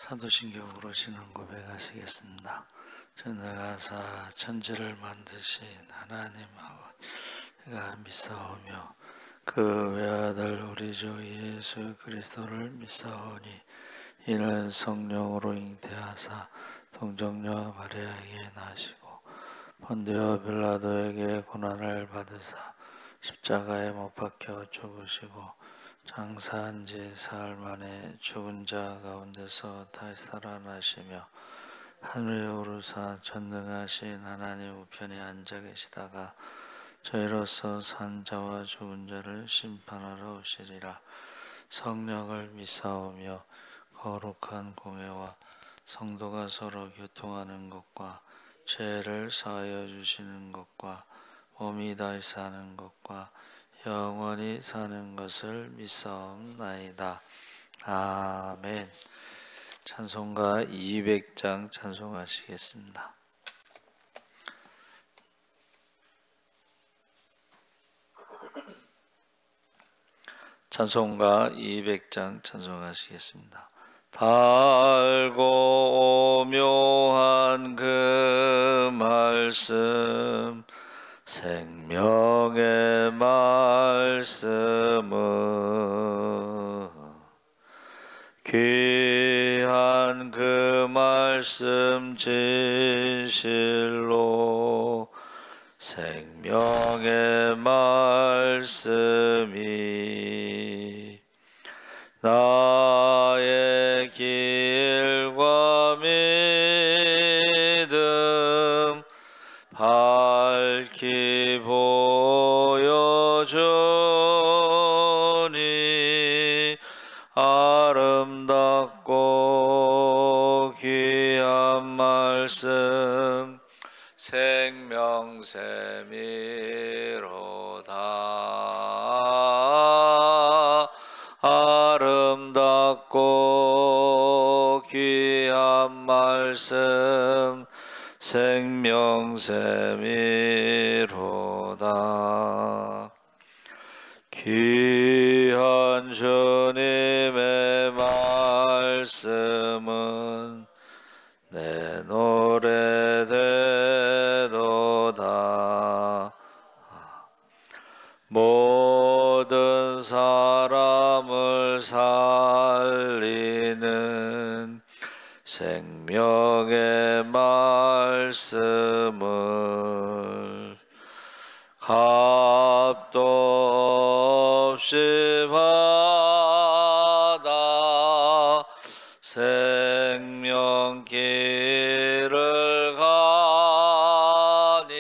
사도신경으로 신앙 고백하시겠습니다. 전능하사 천지를 만드신 하나님 아버지가 믿사오며 그 외아들 우리 주 예수 그리스도를 믿사오니 이는 성령으로 잉태하사 동정녀 마리아에게 나시고 본디오 빌라도에게 고난을 받으사 십자가에 못 박혀 죽으시고 장사한 지 사흘 만에 죽은 자 가운데서 다시 살아나시며 하늘에 오르사 전능하신 하나님 우편에 앉아 계시다가 저희로서 산 자와 죽은 자를 심판하러 오시리라. 성령을 믿사오며 거룩한 공회와 성도가 서로 교통하는 것과 죄를 사하여 주시는 것과 몸이 다시 사는 것과 영원히 사는 것을 믿사옵나이다. 아멘. 찬송가 200장 찬송하시겠습니다. 찬송가 200장 찬송하시겠습니다. 달고 오묘한 그 말씀 생명의 말씀은 귀한 그 말씀 진실로 생명의 말씀이 나의 길과 믿음 밝히 보여주니 아름답고 귀한 말씀 생명샘이로다. 아름답고 귀한 말씀 생명샘이로다. 귀한 주님의 말씀은 내 노래 되도다. 모든 사람을 살리는 생명의 말씀을 값도 없이 받아 생명길을 가니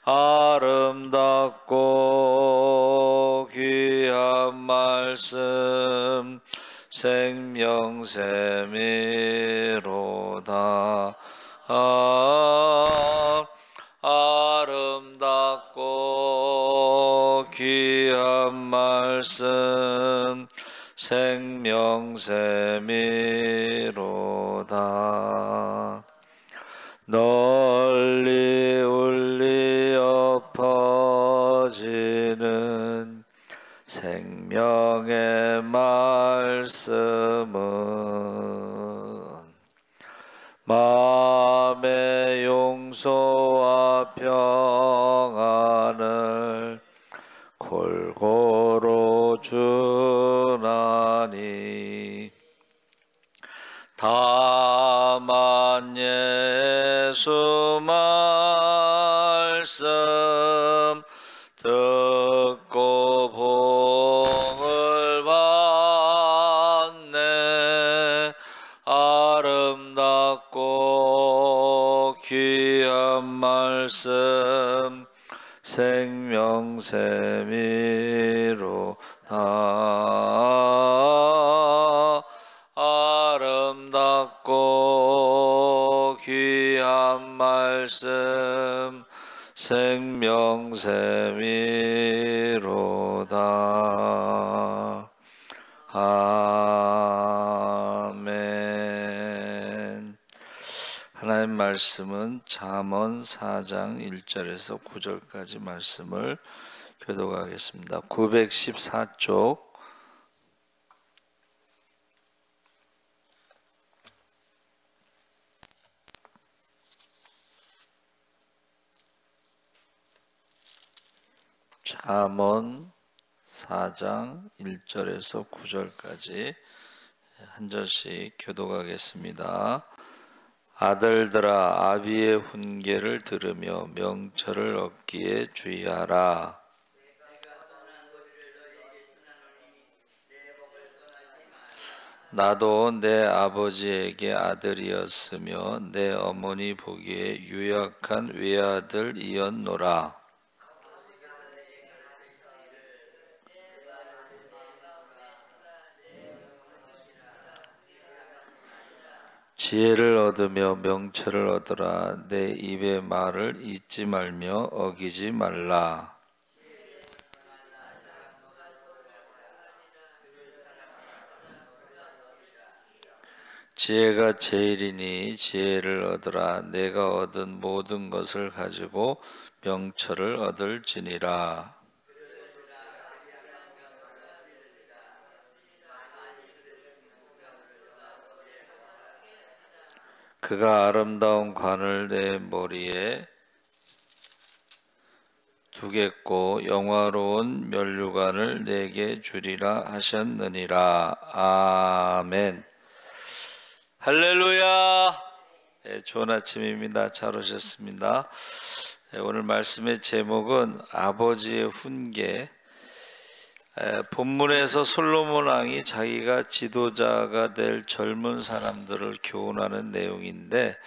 아름답고 귀한 말씀 생명샘이로다. 아름답고 귀한 말씀 생명샘이로다. 널리 울리어 퍼지는 생명의 말씀은 마음의 용서와 평안을 골고루 주나니 다만 예수 말씀 듣고 복을 받네. 아름답고 귀한 말씀 생명샘이로다. 아름답고 귀한 말씀 생명샘이로다. 아멘. 하나님 말씀은 잠언 4장 1절에서 9절까지 말씀을 교독하겠습니다. 914쪽 잠언 4장 1절에서 9절까지 한 절씩 교독하겠습니다. 아들들아, 아비의 훈계를 들으며 명철을 얻기에 주의하라. 나도 내 아버지에게 아들이었으며 내 어머니 보기에 유약한 외아들이었노라. 지혜를 얻으며 명철을 얻으라. 내 입의 말을 잊지 말며 어기지 말라. 지혜가 제일이니 지혜를 얻으라. 내가 얻은 모든 것을 가지고 명철을 얻을지니라. 그가 아름다운 관을 내 머리에 두겠고 영화로운 면류관을 내게 주리라 하셨느니라. 아멘. 할렐루야. 좋은 아침입니다. 잘 오셨습니다. 오늘 말씀의 제목은 아버지의 훈계. 본문에서 솔로몬 왕이 자기가 지도자가 될 젊은 사람들을 교훈하는 내용인데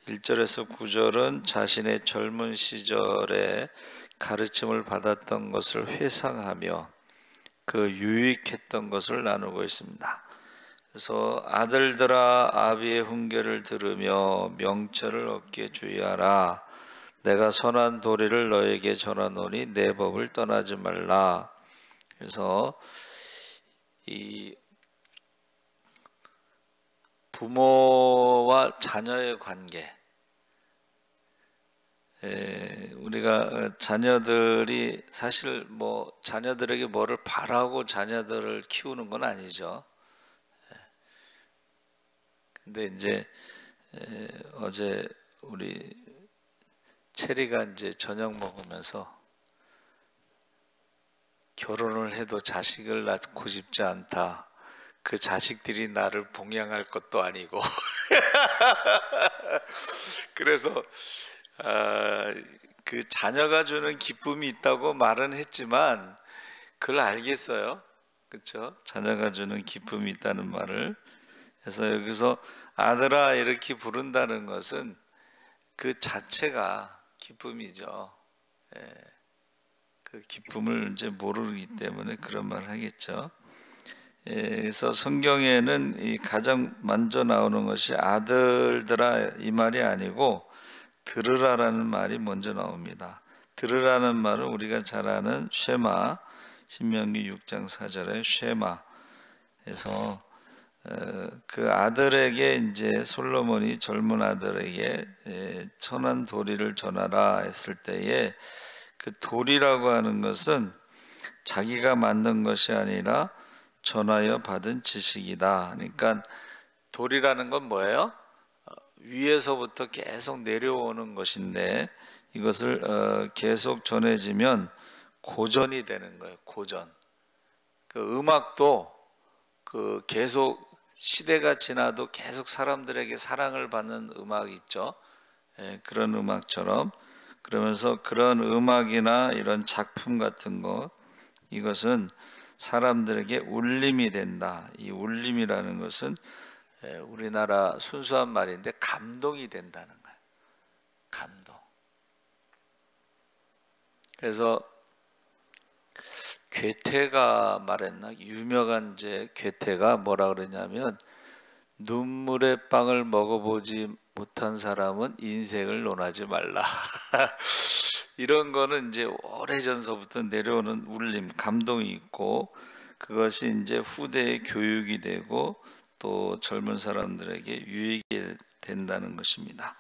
1절에서 9절은 자신의 젊은 시절에 가르침을 받았던 것을 회상하며 그 유익했던 것을 나누고 있습니다. 그래서 아들들아, 아비의 훈계를 들으며 명철을 얻기에 주의하라. 내가 선한 도리를 너에게 전하노니 내 법을 떠나지 말라. 그래서 이 부모와 자녀의 관계, 우리가 자녀들이 사실 자녀들에게 뭐를 바라고 자녀들을 키우는 건 아니죠. 근데 이제 어제 우리 체리가 이제 저녁 먹으면서 결혼을 해도 자식을 낳고 싶지 않다. 그 자식들이 나를 봉양할 것도 아니고 그래서 그 자녀가 주는 기쁨이 있다고 말은 했지만 그걸 알겠어요. 그렇죠? 자녀가 주는 기쁨이 있다는 말을. 그래서 여기서 아들아 이렇게 부른다는 것은 그 자체가 기쁨이죠. 그 기쁨을 이제 모르기 때문에 그런 말을 하겠죠. 그래서 성경에는 이 가장 먼저 나오는 것이 아들들아 이 말이 아니고 들으라라는 말이 먼저 나옵니다. 들으라는 말은 우리가 잘 아는 쉐마, 신명기 6장 4절의 쉐마. 그래서 그 아들에게 이제 솔로몬이 젊은 아들에게 선한 도리를 전하라 했을 때에 그 도리라고 하는 것은 자기가 만든 것이 아니라 전하여 받은 지식이다. 그러니까 도리라는 건 뭐예요? 위에서부터 계속 내려오는 것인데 이것을 계속 전해지면 고전이 되는 거예요. 고전. 그 음악도 그 계속 시대가 지나도 계속 사람들에게 사랑을 받는 음악 있죠. 그런 음악처럼 그러면서 그런 음악이나 이런 작품 같은 것 이것은 사람들에게 울림이 된다. 이 울림이라는 것은 우리나라 순수한 말인데 감동이 된다는 거예요. 감동. 그래서 괴테가 말했나? 유명한 괴테가 뭐라 그러냐면 눈물의 빵을 먹어보지 못한 사람은 인생을 논하지 말라. 이런 거는 이제 오래전서부터 내려오는 울림, 감동이 있고 그것이 이제 후대의 교육이 되고 또 젊은 사람들에게 유익이 된다는 것입니다.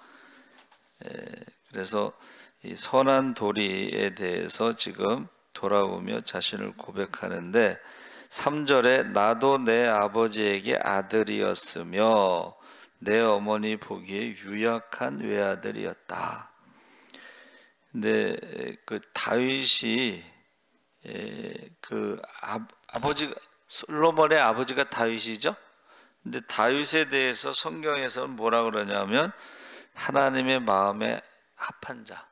그래서 이 선한 도리에 대해서 지금 돌아보며 자신을 고백하는데 3절에 나도 내 아버지에게 아들이었으며 내 어머니 보기에 유약한 외아들이었다. 근데 그 다윗이 그 아버지 솔로몬의 아버지가 다윗이죠. 근데 다윗에 대해서 성경에서는 뭐라 그러냐면 하나님의 마음에 합한 자.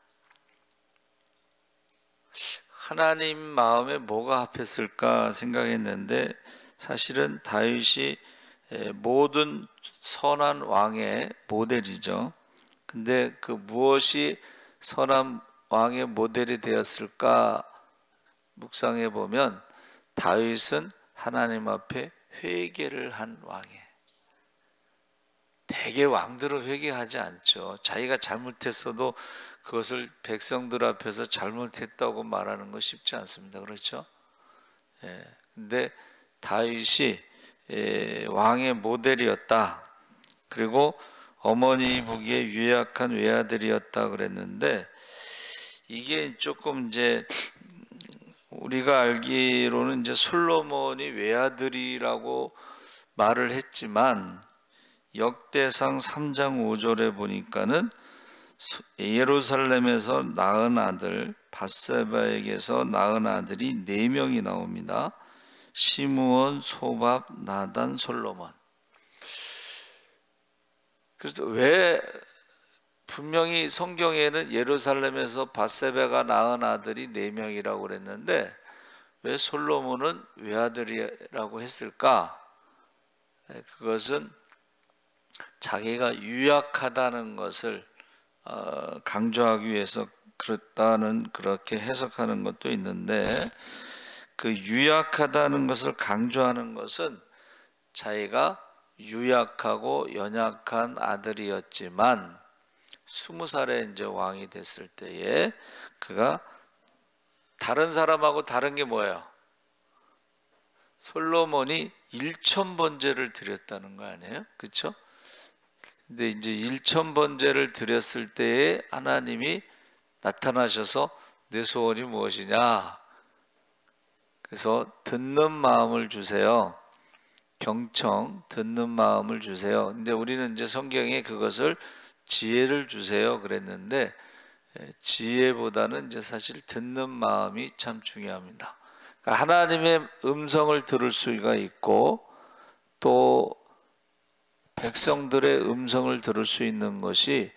하나님 마음에 뭐가 합했을까 생각했는데 사실은 다윗이 모든 선한 왕의 모델이죠. 근데 그 무엇이 선한 왕의 모델이 되었을까 묵상해 보면 다윗은 하나님 앞에 회개를 한 왕이에요. 대개 왕들은 회개하지 않죠. 자기가 잘못했어도 그것을 백성들 앞에서 잘못했다고 말하는 거 쉽지 않습니다. 그렇죠? 근데 다윗이 왕의 모델이었다. 그리고 어머니 보기에 유약한 외아들이었다 그랬는데 이게 조금 이제 우리가 알기로는 이제 솔로몬이 외아들이라고 말을 했지만 역대상 3장 5절에 보니까는 예루살렘에서 낳은 아들 밧세바에게서 낳은 아들이 4명이 나옵니다. 시므온, 소밥, 나단, 솔로몬. 그래서 왜 분명히 성경에는 예루살렘에서 밧세바가 낳은 아들이 4명이라고 그랬는데 왜 솔로몬은 외아들이라고 했을까? 그것은 자기가 유약하다는 것을 강조하기 위해서 그렇다는 그렇게 해석하는 것도 있는데 그 유약하다는 것을 강조하는 것은 자기가 유약하고 연약한 아들이었지만 20살에 이제 왕이 됐을 때에 그가 다른 사람하고 다른 게 뭐예요? 솔로몬이 1000번제를 드렸다는 거 아니에요? 그렇죠? 근데 이제 1000번제를 드렸을 때에 하나님이 나타나셔서 내 소원이 무엇이냐? 그래서 듣는 마음을 주세요. 경청, 듣는 마음을 주세요. 근데 우리는 이제 성경에 그것을 지혜를 주세요 그랬는데 지혜보다는 이제 사실 듣는 마음이 참 중요합니다. 그러니까 하나님의 음성을 들을 수가 있고 또 백성들의 음성을 들을 수 있는 것이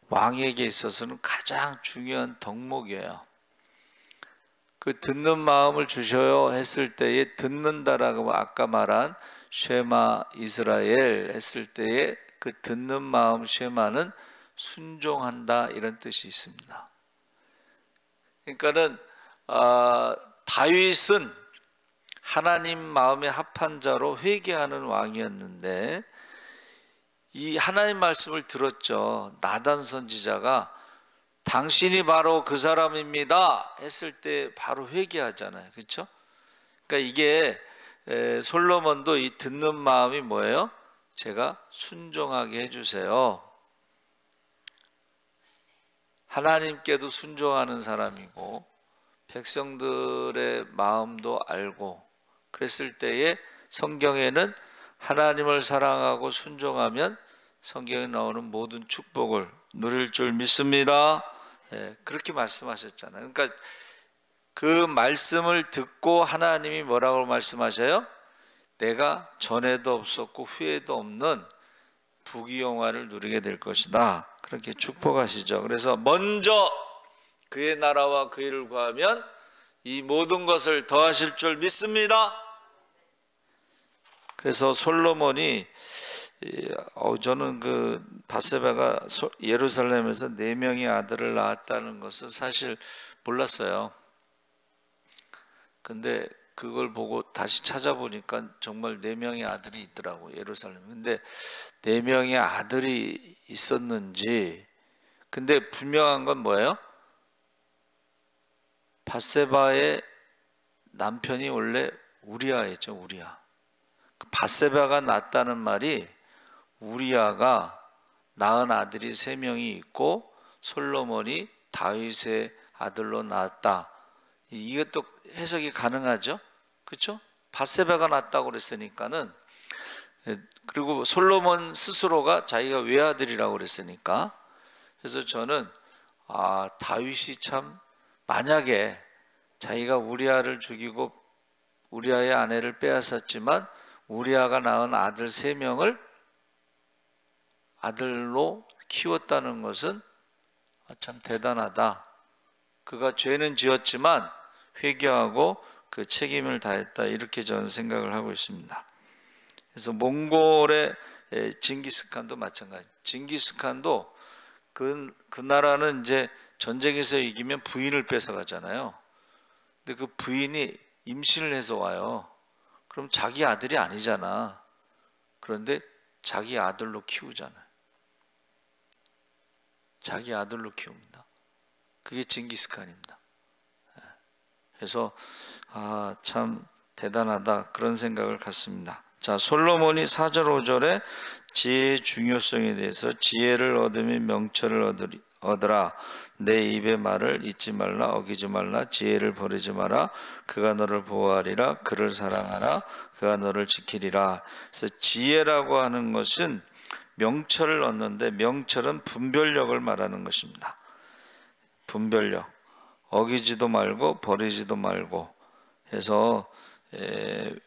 왕에게 있어서는 가장 중요한 덕목이에요. 그 듣는 마음을 주셔요 했을 때에 듣는다라고 아까 말한 쉐마 이스라엘 했을 때에 그 듣는 마음 쉐마는 순종한다 이런 뜻이 있습니다. 그러니까는 다윗은 하나님 마음에 합한 자로 회개하는 왕이었는데 이 하나님 말씀을 들었죠. 나단 선지자가 당신이 바로 그 사람입니다 했을 때 바로 회개하잖아요. 그렇죠? 그러니까 이게 솔로몬도 이 듣는 마음이 뭐예요? 제가 순종하게 해주세요. 하나님께도 순종하는 사람이고 백성들의 마음도 알고 그랬을 때에 성경에는 하나님을 사랑하고 순종하면 성경에 나오는 모든 축복을 누릴 줄 믿습니다. 그렇게 말씀하셨잖아요. 그러니까 그 말씀을 듣고 하나님이 뭐라고 말씀하셔요? 내가 전에도 없었고 후에도 없는 부귀영화를 누리게 될 것이다. 그렇게 축복하시죠. 그래서 먼저 그의 나라와 그 일을 구하면 이 모든 것을 더하실 줄 믿습니다. 그래서 솔로몬이 저는 그 밧세바가 예루살렘에서 4명의 아들을 낳았다는 것을 사실 몰랐어요. 근데 그걸 보고 다시 찾아보니까 정말 4명의 아들이 있더라고 예루살렘. 근데 4명의 아들이 있었는지 근데 분명한 건 뭐예요? 밧세바의 남편이 원래 우리아였죠. 우리아. 밧세바가 낳았다는 말이 우리아가 낳은 아들이 3명이 있고 솔로몬이 다윗의 아들로 낳았다. 이것도 해석이 가능하죠. 그렇죠? 밧세바가 낳았다고 그랬으니까는 그리고 솔로몬 스스로가 자기가 외아들이라고 그랬으니까 그래서 저는 다윗이 참 만약에 자기가 우리아를 죽이고 우리아의 아내를 빼앗았지만 우리아가 낳은 아들 3명을 아들로 키웠다는 것은 참 대단하다. 그가 죄는 지었지만 회개하고 그 책임을 다했다, 이렇게 저는 생각을 하고 있습니다. 그래서 몽골의 징기스칸도 마찬가지. 징기스칸도 그 나라는 이제 전쟁에서 이기면 부인을 뺏어가잖아요. 근데 그 부인이 임신을 해서 와요. 그럼 자기 아들이 아니잖아. 그런데 자기 아들로 키우잖아요. 자기 아들로 키웁니다. 그게 징기스칸입니다. 그래서 참 대단하다, 그런 생각을 갖습니다. 자, 솔로몬이 4절 5절에 지혜의 중요성에 대해서 지혜를 얻으면 명철을 얻으라. 내 입의 말을 잊지 말라. 어기지 말라. 지혜를 버리지 마라. 그가 너를 보호하리라. 그를 사랑하라. 그가 너를 지키리라. 그래서 지혜라고 하는 것은 명철을 얻는데, 명철은 분별력을 말하는 것입니다. 분별력. 어기지도 말고 버리지도 말고 해서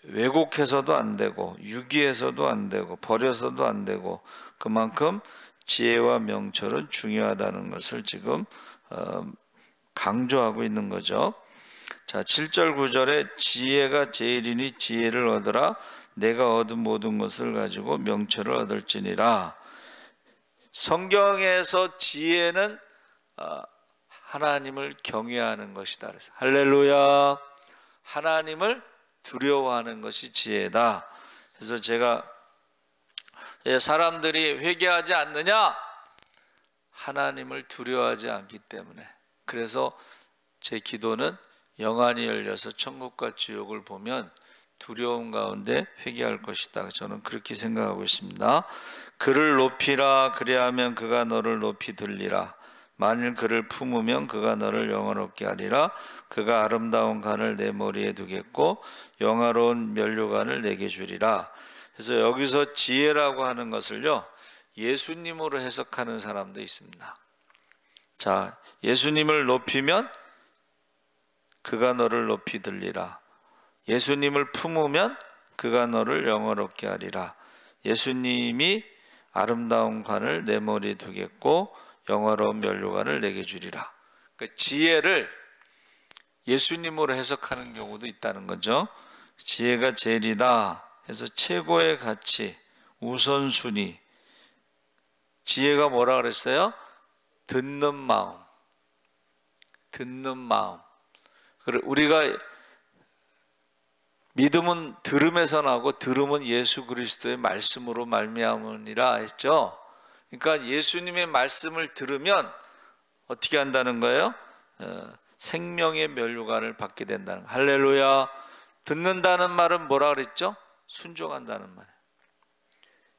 왜곡해서도 안 되고 유기해서도 안 되고 버려서도 안 되고, 그만큼 지혜와 명철은 중요하다는 것을 지금 강조하고 있는 거죠. 자, 7절 9절에 지혜가 제일이니 지혜를 얻으라. 내가 얻은 모든 것을 가지고 명철을 얻을지니라. 성경에서 지혜는 하나님을 경외하는 것이다. 그래서 할렐루야. 하나님을 두려워하는 것이 지혜다. 그래서 제가 사람들이 회개하지 않느냐? 하나님을 두려워하지 않기 때문에. 그래서 제 기도는 영안이 열려서 천국과 지옥을 보면 두려움 가운데 회개할 것이다. 저는 그렇게 생각하고 있습니다. 그를 높이라. 그리하면 그가 너를 높이 들리라. 만일 그를 품으면 그가 너를 영원롭게 하리라. 그가 아름다운 간을 내 머리에 두겠고 영화로운 면류관을 내게 주리라. 그래서 여기서 지혜라고 하는 것을요, 예수님으로 해석하는 사람도 있습니다. 자, 예수님을 높이면 그가 너를 높이 들리라. 예수님을 품으면 그가 너를 영원롭게 하리라. 예수님이 아름다운 관을 내 머리에 두겠고 영화로운 면류관을 내게 주리라. 그 지혜를 예수님으로 해석하는 경우도 있다는 거죠. 지혜가 제일이다 해서 최고의 가치, 우선순위. 지혜가 뭐라 그랬어요? 듣는 마음. 듣는 마음. 우리가 믿음은 들음에서 나고 들음은 예수 그리스도의 말씀으로 말미암으니라 했죠. 그러니까 예수님의 말씀을 들으면 어떻게 한다는 거예요? 생명의 면류관을 받게 된다는 거예요. 할렐루야. 듣는다는 말은 뭐라 그랬죠? 순종한다는 말이에요.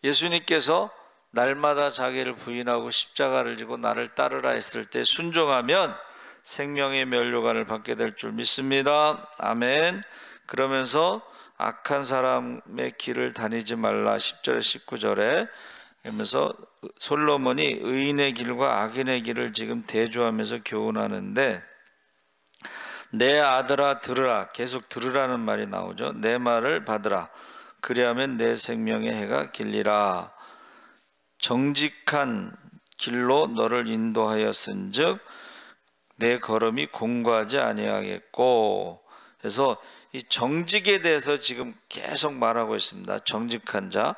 예수님께서 날마다 자기를 부인하고 십자가를 지고 나를 따르라 했을 때 순종하면 생명의 면류관을 받게 될 줄 믿습니다. 아멘. 그러면서 악한 사람의 길을 다니지 말라. 10절에 19절에 그러면서 솔로몬이 의인의 길과 악인의 길을 지금 대조하면서 교훈하는데, 내 아들아 들으라. 계속 들으라는 말이 나오죠. 내 말을 받으라. 그리하면 내 생명의 해가 길리라. 정직한 길로 너를 인도하였은즉 내 걸음이 공고하지 아니하겠고. 그래서 이 정직에 대해서 지금 계속 말하고 있습니다. 정직한 자.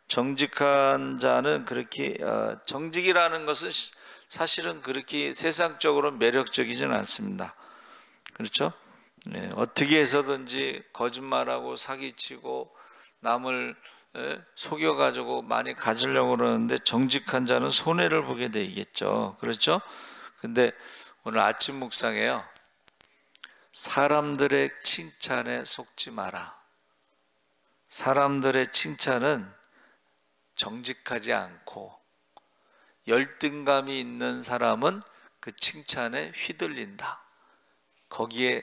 정직한 자는 그렇게 정직이라는 것은 사실은 그렇게 세상적으로 매력적이진 않습니다. 그렇죠? 네, 어떻게 해서든지 거짓말하고 사기치고 남을 속여가지고 많이 가지려고 그러는데 정직한 자는 손해를 보게 되겠죠. 그렇죠? 근데 오늘 아침 묵상에요, 사람들의 칭찬에 속지 마라. 사람들의 칭찬은 정직하지 않고 열등감이 있는 사람은 그 칭찬에 휘둘린다. 거기에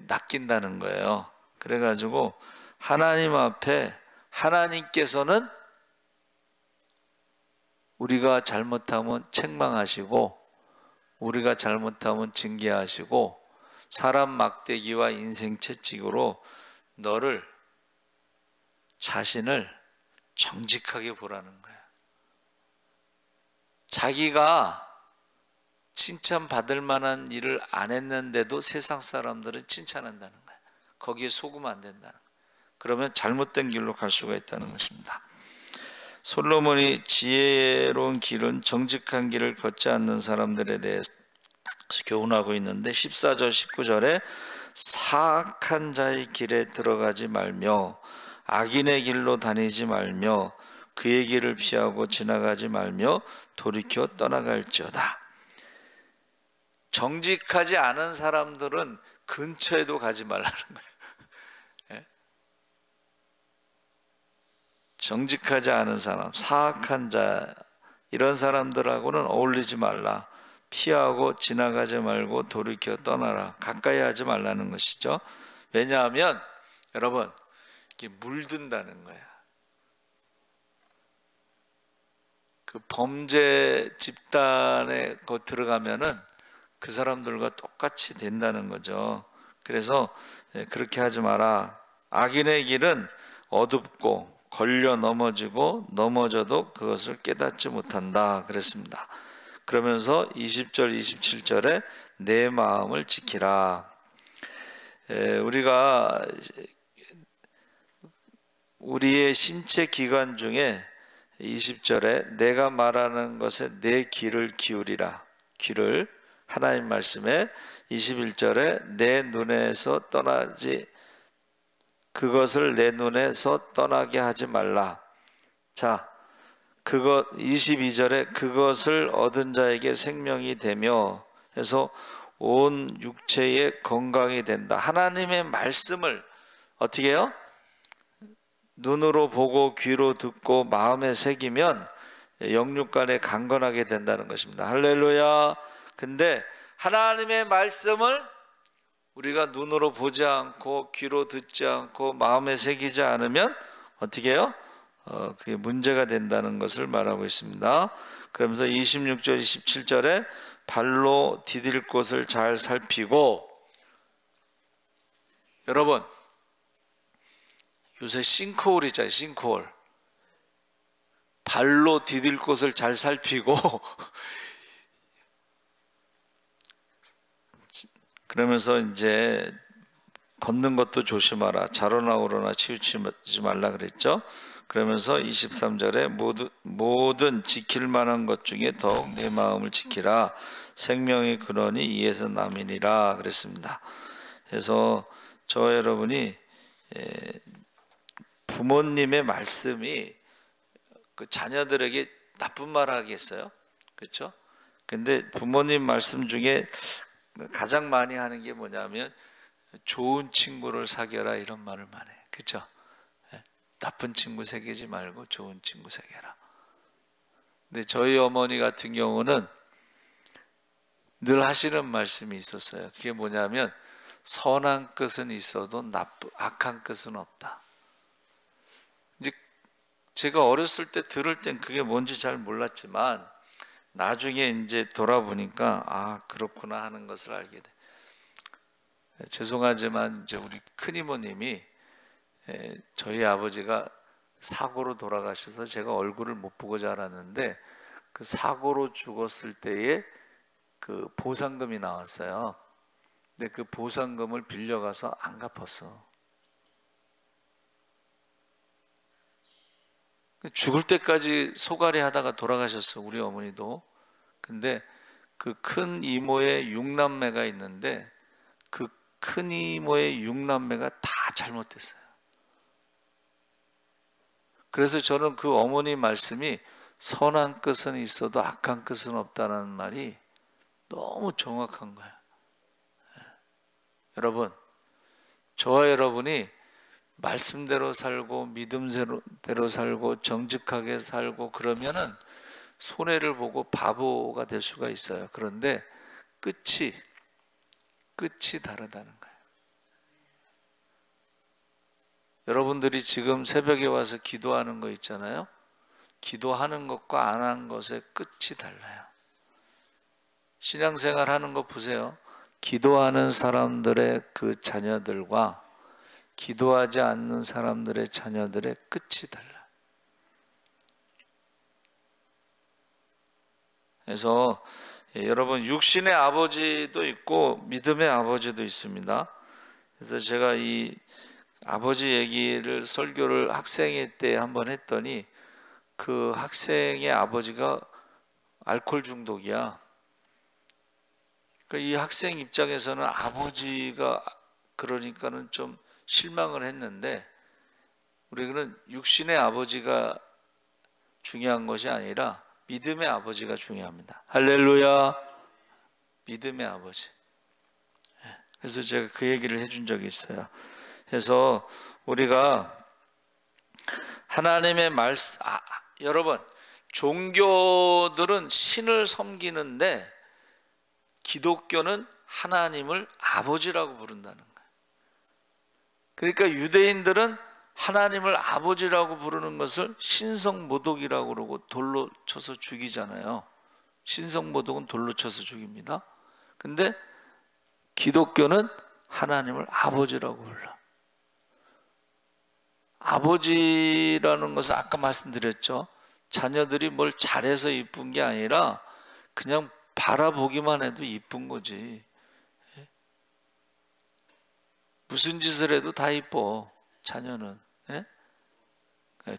낚인다는 거예요. 그래가지고 하나님 앞에 하나님께서는 우리가 잘못하면 책망하시고 우리가 잘못하면 징계하시고 사람 막대기와 인생 채찍으로 너를, 자신을 정직하게 보라는 거야. 자기가 칭찬받을 만한 일을 안 했는데도 세상 사람들은 칭찬한다는 거야. 거기에 속으면 안 된다는 거야. 그러면 잘못된 길로 갈 수가 있다는 것입니다. 솔로몬이 지혜로운 길은 정직한 길을 걷지 않는 사람들에 대해서 교훈하고 있는데 14절 19절에 사악한 자의 길에 들어가지 말며 악인의 길로 다니지 말며 그의 길을 피하고 지나가지 말며 돌이켜 떠나갈지어다. 정직하지 않은 사람들은 근처에도 가지 말라는 거예요. 정직하지 않은 사람, 사악한 자, 이런 사람들하고는 어울리지 말라. 피하고 지나가지 말고 돌이켜 떠나라. 가까이 하지 말라는 것이죠. 왜냐하면 여러분, 이게 물든다는 거야. 그 범죄 집단에 들어가면은 그 사람들과 똑같이 된다는 거죠. 그래서 그렇게 하지 마라. 악인의 길은 어둡고 걸려 넘어지고 넘어져도 그것을 깨닫지 못한다 그랬습니다. 그러면서 20절 27절에 내 마음을 지키라. 우리가 우리의 신체 기관 중에 20절에 내가 말하는 것에 내 귀를 기울이라. 귀를 하나님 말씀에 21절에 내 눈에서 떠나지 그것을 내 눈에서 떠나게 하지 말라. 자, 그것 22절에 그것을 얻은 자에게 생명이 되며 해서 온 육체의 건강이 된다. 하나님의 말씀을 어떻게 해요? 눈으로 보고 귀로 듣고 마음에 새기면 영육간에 강건하게 된다는 것입니다. 할렐루야. 근데 하나님의 말씀을 우리가 눈으로 보지 않고 귀로 듣지 않고 마음에 새기지 않으면 어떻게 해요? 그게 문제가 된다는 것을 말하고 있습니다. 그러면서 26절 27절에 발로 디딜 곳을 잘 살피고, 여러분 요새 싱크홀 있잖아요. 싱크홀. 발로 디딜 곳을 잘 살피고 그러면서 이제 걷는 것도 조심하라. 자로나 우로나 치우치지 말라 그랬죠. 그러면서 23절에 모든 지킬 만한 것 중에 더욱 내 마음을 지키라. 생명이 그러니 이에서 남이니라 그랬습니다. 그래서 저 여러분이 부모님의 말씀이 그 자녀들에게 나쁜 말 하겠어요? 그렇죠? 근데 부모님 말씀 중에 가장 많이 하는 게 뭐냐면 좋은 친구를 사귀어라, 이런 말을 많이 해요. 그렇죠? 나쁜 친구 사귀지 말고 좋은 친구 사귀어라. 근데 저희 어머니 같은 경우는 늘 하시는 말씀이 있었어요. 그게 뭐냐면 선한 끝은 있어도 악한 끝은 없다. 이제 제가 어렸을 때 들을 땐 그게 뭔지 잘 몰랐지만 나중에 이제 돌아보니까 아, 그렇구나 하는 것을 알게 돼. 죄송하지만 이제 우리 큰이모님이 저희 아버지가 사고로 돌아가셔서 제가 얼굴을 못 보고 자랐는데 그 사고로 죽었을 때에 그 보상금이 나왔어요. 근데 그 보상금을 빌려가서 안 갚았어. 죽을 때까지 소갈이 하다가 돌아가셨어, 우리 어머니도. 근데 그 큰 이모의 6남매가 있는데 그 큰 이모의 6남매가 다 잘못됐어요. 그래서 저는 그 어머니 말씀이 선한 끝은 있어도 악한 끝은 없다는 말이 너무 정확한 거예요. 여러분, 저와 여러분이 말씀대로 살고 믿음대로 살고 정직하게 살고 그러면은 손해를 보고 바보가 될 수가 있어요. 그런데 끝이 다르다는 거예요. 여러분들이 지금 새벽에 와서 기도하는 거 있잖아요. 기도하는 것과 안 하는 것의 끝이 달라요. 신앙생활 하는 거 보세요. 기도하는 사람들의 그 자녀들과 기도하지 않는 사람들의 자녀들의 끝이 달라. 그래서 여러분, 육신의 아버지도 있고 믿음의 아버지도 있습니다. 그래서 제가 이 아버지 얘기를 설교를 학생회 때 한번 했더니 그 학생의 아버지가 알코올 중독이야. 그러니까 이 학생 입장에서는 아버지가 그러니까는 좀 실망을 했는데, 우리는 육신의 아버지가 중요한 것이 아니라 믿음의 아버지가 중요합니다. 할렐루야. 믿음의 아버지. 그래서 제가 그 얘기를 해준 적이 있어요. 그래서 우리가 하나님의 말씀, 여러분, 종교들은 신을 섬기는데 기독교는 하나님을 아버지라고 부른다는 거예요. 그러니까 유대인들은 하나님을 아버지라고 부르는 것을 신성모독이라고 그러고 돌로 쳐서 죽이잖아요. 신성모독은 돌로 쳐서 죽입니다. 근데 기독교는 하나님을 아버지라고 불러. 아버지라는 것은 아까 말씀드렸죠. 자녀들이 뭘 잘해서 이쁜 게 아니라 그냥 바라보기만 해도 이쁜 거지. 무슨 짓을 해도 다 이뻐, 자녀는.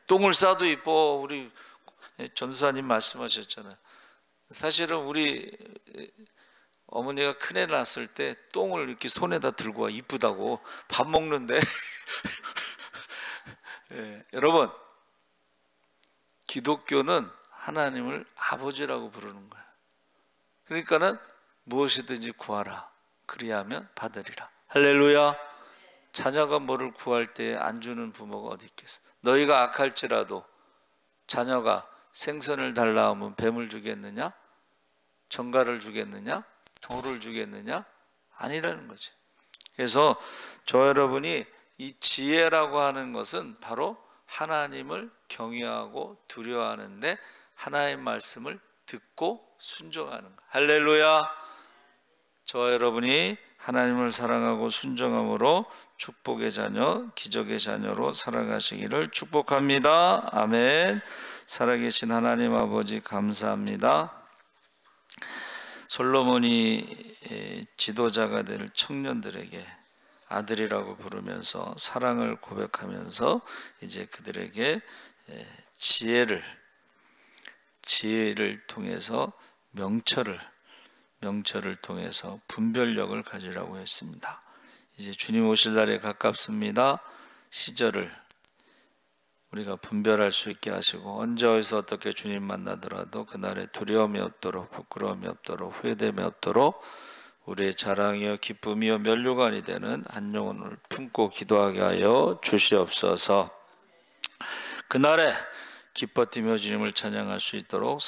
똥을 싸도 이뻐. 우리 전도사님 말씀하셨잖아요. 사실은 우리 어머니가 큰애 낳았을 때 똥을 이렇게 손에다 들고 와, 이쁘다고. 밥 먹는데 여러분, 기독교는 하나님을 아버지라고 부르는 거예요. 그러니까는 무엇이든지 구하라, 그리하면 받으리라. 할렐루야. 자녀가 뭐를 구할 때 안 주는 부모가 어디 있겠어. 너희가 악할지라도 자녀가 생선을 달라 하면 뱀을 주겠느냐? 정갈을 주겠느냐? 돌을 주겠느냐? 아니라는 거지. 그래서 저 여러분이 이 지혜라고 하는 것은 바로 하나님을 경외하고 두려워하는데 하나님의 말씀을 듣고 순종하는 것. 할렐루야. 저 여러분이 하나님을 사랑하고 순종함으로 축복의 자녀, 기적의 자녀로 살아가시기를 축복합니다. 아멘. 살아계신 하나님 아버지 감사합니다. 솔로몬이 지도자가 될 청년들에게 아들이라고 부르면서 사랑을 고백하면서 이제 그들에게 지혜를 통해서 명철을 통해서 분별력을 가지라고 했습니다. 이제 주님 오실 날에 가깝습니다. 시절을 우리가 분별할 수 있게 하시고 언제 어디서 어떻게 주님 만나더라도 그날에 두려움이 없도록, 부끄러움이 없도록, 후회됨이 없도록 우리의 자랑이요 기쁨이요 면류관이 되는 한 영혼을 품고 기도하게 하여 주시옵소서. 그날에 기뻐 뛰며 주님을 찬양할 수 있도록